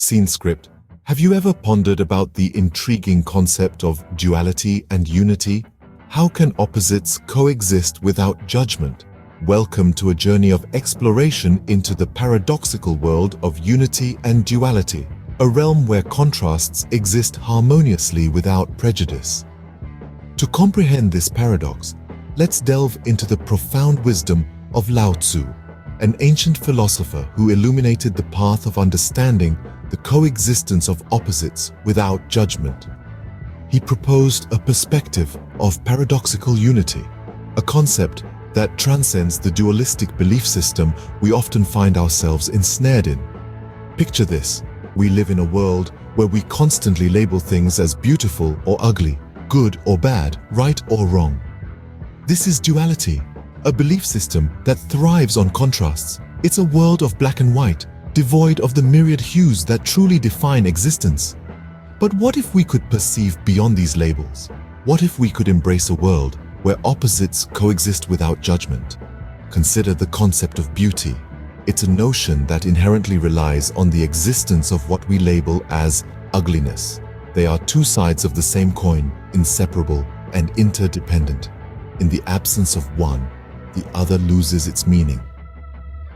Scene script. Have you ever pondered about the intriguing concept of duality and unity? How can opposites coexist without judgment? Welcome to a journey of exploration into the paradoxical world of unity and duality, a realm where contrasts exist harmoniously without prejudice. To comprehend this paradox, let's delve into the profound wisdom of Lao Tzu, an ancient philosopher who illuminated the path of understanding the coexistence of opposites without judgment. He proposed a perspective of paradoxical unity, a concept that transcends the dualistic belief system we often find ourselves ensnared in. Picture this: we live in a world where we constantly label things as beautiful or ugly, good or bad, right or wrong. This is duality, a belief system that thrives on contrasts. It's a world of black and white, devoid of the myriad hues that truly define existence. But what if we could perceive beyond these labels? What if we could embrace a world where opposites coexist without judgment? Consider the concept of beauty. It's a notion that inherently relies on the existence of what we label as ugliness. They are two sides of the same coin, inseparable and interdependent. In the absence of one, the other loses its meaning.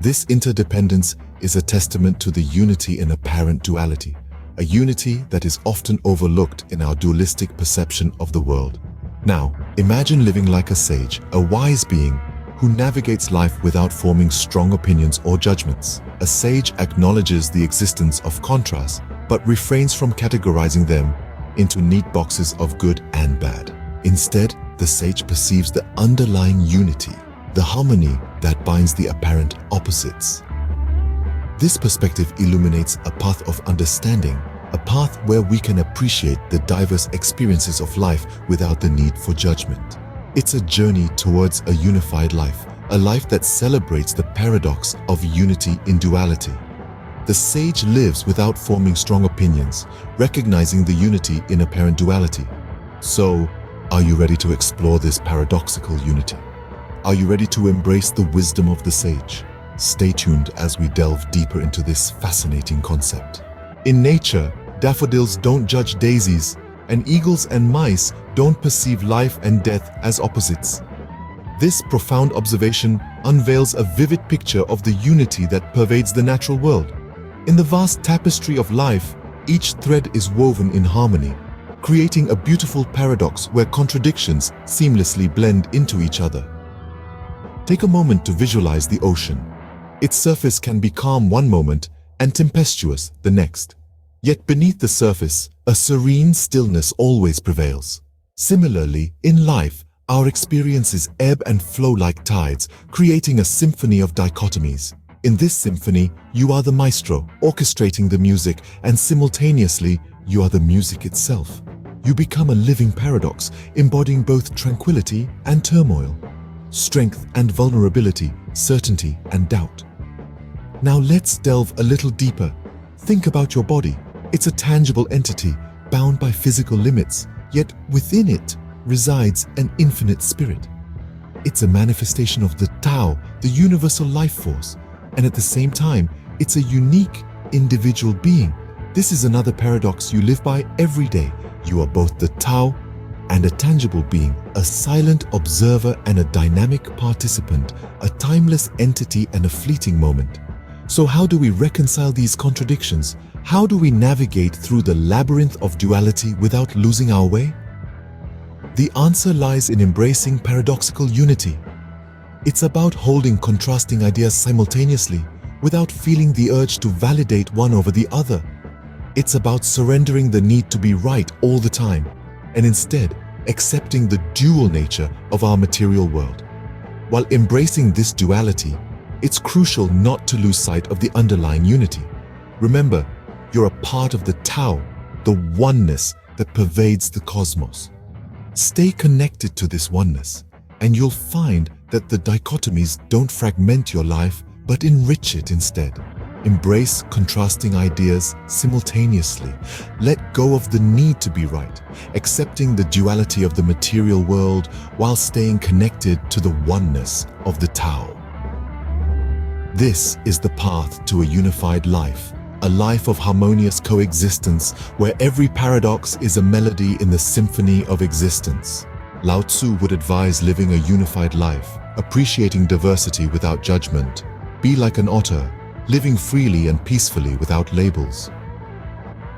This interdependence is a testament to the unity in apparent duality, a unity that is often overlooked in our dualistic perception of the world. Now, imagine living like a sage, a wise being who navigates life without forming strong opinions or judgments. A sage acknowledges the existence of contrasts, but refrains from categorizing them into neat boxes of good and bad. Instead, the sage perceives the underlying unity, the harmony that binds the apparent opposites. This perspective illuminates a path of understanding, a path where we can appreciate the diverse experiences of life without the need for judgment. It's a journey towards a unified life, a life that celebrates the paradox of unity in duality. The sage lives without forming strong opinions, recognizing the unity in apparent duality. So, are you ready to explore this paradoxical unity? Are you ready to embrace the wisdom of the sage? Stay tuned as we delve deeper into this fascinating concept. In nature, daffodils don't judge daisies, and eagles and mice don't perceive life and death as opposites. This profound observation unveils a vivid picture of the unity that pervades the natural world. In the vast tapestry of life, each thread is woven in harmony, creating a beautiful paradox where contradictions seamlessly blend into each other. Take a moment to visualize the ocean. Its surface can be calm one moment and tempestuous the next. Yet beneath the surface, a serene stillness always prevails. Similarly, in life, our experiences ebb and flow like tides, creating a symphony of dichotomies. In this symphony, you are the maestro, orchestrating the music, and simultaneously, you are the music itself. You become a living paradox, embodying both tranquility and turmoil, strength and vulnerability, certainty and doubt. Now let's delve a little deeper. Think about your body. It's a tangible entity, bound by physical limits, yet within it resides an infinite spirit. It's a manifestation of the Tao, the universal life force, and at the same time, it's a unique individual being. This is another paradox you live by every day. You are both the Tao and a tangible being, a silent observer and a dynamic participant, a timeless entity and a fleeting moment. So how do we reconcile these contradictions? How do we navigate through the labyrinth of duality without losing our way? The answer lies in embracing paradoxical unity. It's about holding contrasting ideas simultaneously without feeling the urge to validate one over the other. It's about surrendering the need to be right all the time and instead accepting the dual nature of our material world. While embracing this duality, it's crucial not to lose sight of the underlying unity. Remember, you're a part of the Tao, the oneness that pervades the cosmos. Stay connected to this oneness, and you'll find that the dichotomies don't fragment your life, but enrich it instead. Embrace contrasting ideas simultaneously. Let go of the need to be right, accepting the duality of the material world while staying connected to the oneness of the Tao. This is the path to a unified life, a life of harmonious coexistence where every paradox is a melody in the symphony of existence. Lao Tzu would advise living a unified life, appreciating diversity without judgment. Be like an otter, living freely and peacefully without labels.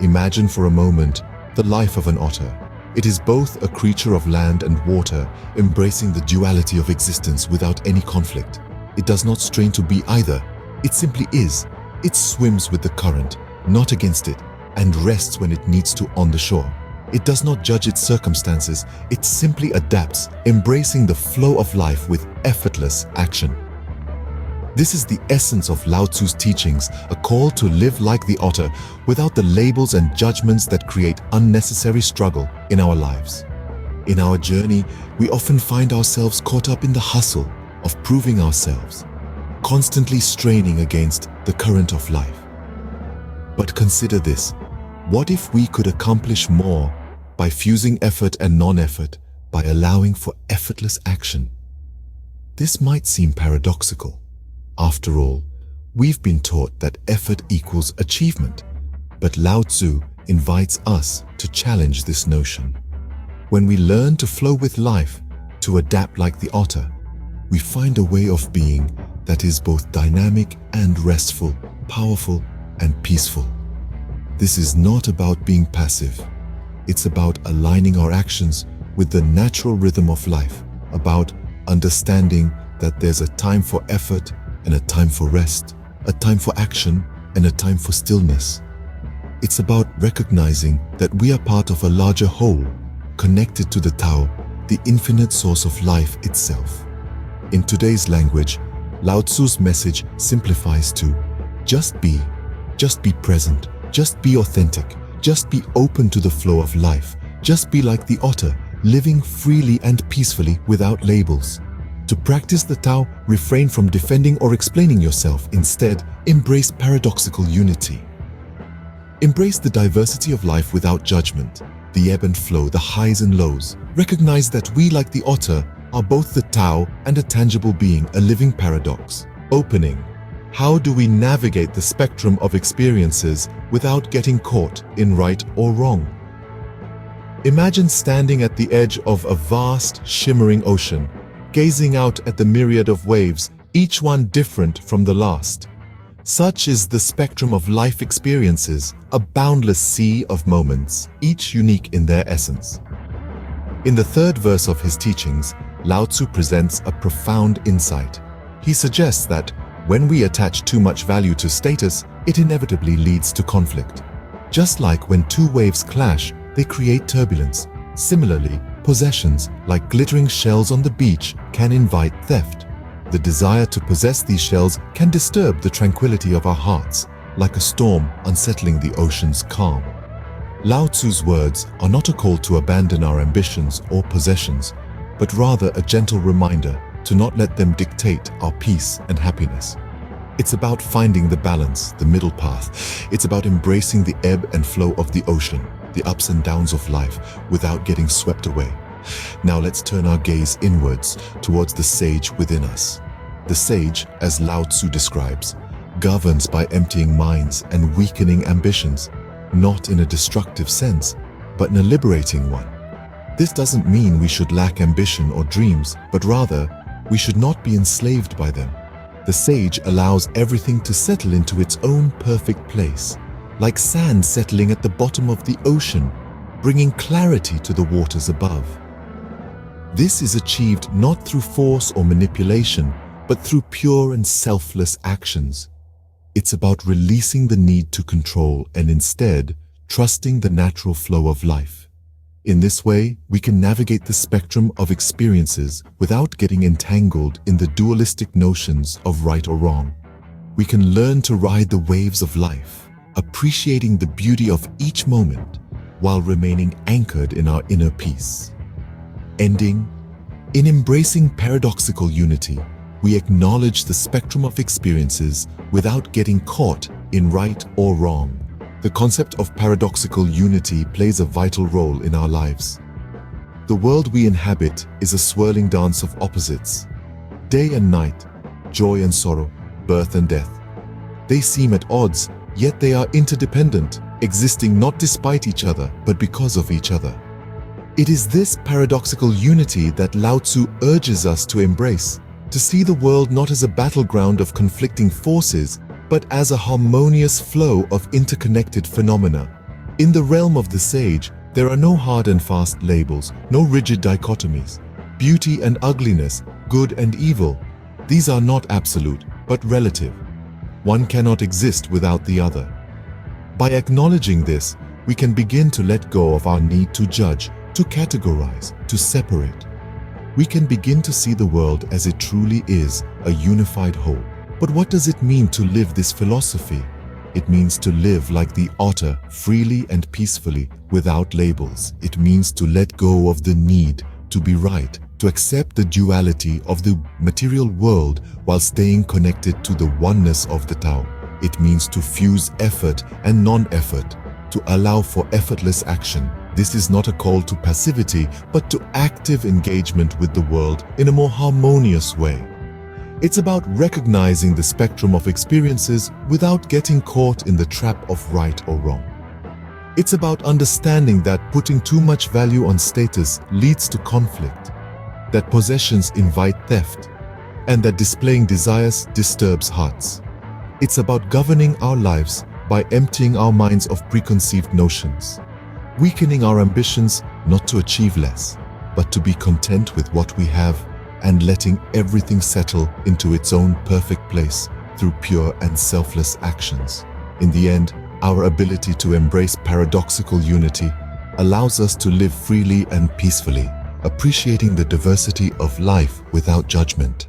Imagine for a moment the life of an otter. It is both a creature of land and water, embracing the duality of existence without any conflict. It does not strain to be either. It simply is. It swims with the current, not against it, and rests when it needs to on the shore. It does not judge its circumstances. It simply adapts, embracing the flow of life with effortless action. This is the essence of Lao Tzu's teachings, a call to live like the otter without the labels and judgments that create unnecessary struggle in our lives. In our journey, we often find ourselves caught up in the hustle of proving ourselves, constantly straining against the current of life. But consider this: what if we could accomplish more by fusing effort and non-effort, by allowing for effortless action? This might seem paradoxical. After all, we've been taught that effort equals achievement, but Lao Tzu invites us to challenge this notion. When we learn to flow with life, to adapt like the otter, we find a way of being that is both dynamic and restful, powerful and peaceful. This is not about being passive. It's about aligning our actions with the natural rhythm of life, about understanding that there's a time for effort and a time for rest, a time for action and a time for stillness. It's about recognizing that we are part of a larger whole, connected to the Tao, the infinite source of life itself. In today's language, Lao Tzu's message simplifies to just be present, just be authentic, just be open to the flow of life, just be like the otter, living freely and peacefully without labels. To practice the Tao, refrain from defending or explaining yourself. Instead, embrace paradoxical unity. Embrace the diversity of life without judgment, the ebb and flow, the highs and lows. Recognize that we, like the otter, are both the Tao and a tangible being, a living paradox. Opening. How do we navigate the spectrum of experiences without getting caught in right or wrong? Imagine standing at the edge of a vast, shimmering ocean, gazing out at the myriad of waves, each one different from the last. Such is the spectrum of life experiences, a boundless sea of moments, each unique in their essence. In the third verse of his teachings, Lao Tzu presents a profound insight. He suggests that when we attach too much value to status, it inevitably leads to conflict. Just like when two waves clash, they create turbulence. Similarly, possessions, like glittering shells on the beach, can invite theft. The desire to possess these shells can disturb the tranquility of our hearts, like a storm unsettling the ocean's calm. Lao Tzu's words are not a call to abandon our ambitions or possessions, but rather a gentle reminder to not let them dictate our peace and happiness. It's about finding the balance, the middle path. It's about embracing the ebb and flow of the ocean, the ups and downs of life, without getting swept away. Now let's turn our gaze inwards, towards the sage within us. The sage, as Lao Tzu describes, governs by emptying minds and weakening ambitions, not in a destructive sense, but in a liberating one. This doesn't mean we should lack ambition or dreams, but rather, we should not be enslaved by them. The sage allows everything to settle into its own perfect place, like sand settling at the bottom of the ocean, bringing clarity to the waters above. This is achieved not through force or manipulation, but through pure and selfless actions. It's about releasing the need to control and instead trusting the natural flow of life. In this way, we can navigate the spectrum of experiences without getting entangled in the dualistic notions of right or wrong. We can learn to ride the waves of life, appreciating the beauty of each moment while remaining anchored in our inner peace. Ending, in embracing paradoxical unity, we acknowledge the spectrum of experiences without getting caught in right or wrong. The concept of paradoxical unity plays a vital role in our lives. The world we inhabit is a swirling dance of opposites. Day and night, joy and sorrow, birth and death. They seem at odds, yet they are interdependent, existing not despite each other, but because of each other. It is this paradoxical unity that Lao Tzu urges us to embrace, to see the world not as a battleground of conflicting forces, but as a harmonious flow of interconnected phenomena. In the realm of the sage, there are no hard and fast labels, no rigid dichotomies. Beauty and ugliness, good and evil, these are not absolute, but relative. One cannot exist without the other. By acknowledging this, we can begin to let go of our need to judge, to categorize, to separate. We can begin to see the world as it truly is, a unified whole. But what does it mean to live this philosophy? It means to live like the otter, freely and peacefully, without labels. It means to let go of the need to be right, to accept the duality of the material world while staying connected to the oneness of the Tao. It means to fuse effort and non-effort, to allow for effortless action. This is not a call to passivity, but to active engagement with the world in a more harmonious way. It's about recognizing the spectrum of experiences without getting caught in the trap of right or wrong. It's about understanding that putting too much value on status leads to conflict, that possessions invite theft, and that displaying desires disturbs hearts. It's about governing our lives by emptying our minds of preconceived notions, weakening our ambitions not to achieve less, but to be content with what we have, and letting everything settle into its own perfect place through pure and selfless actions. In the end, our ability to embrace paradoxical unity allows us to live freely and peacefully, appreciating the diversity of life without judgment.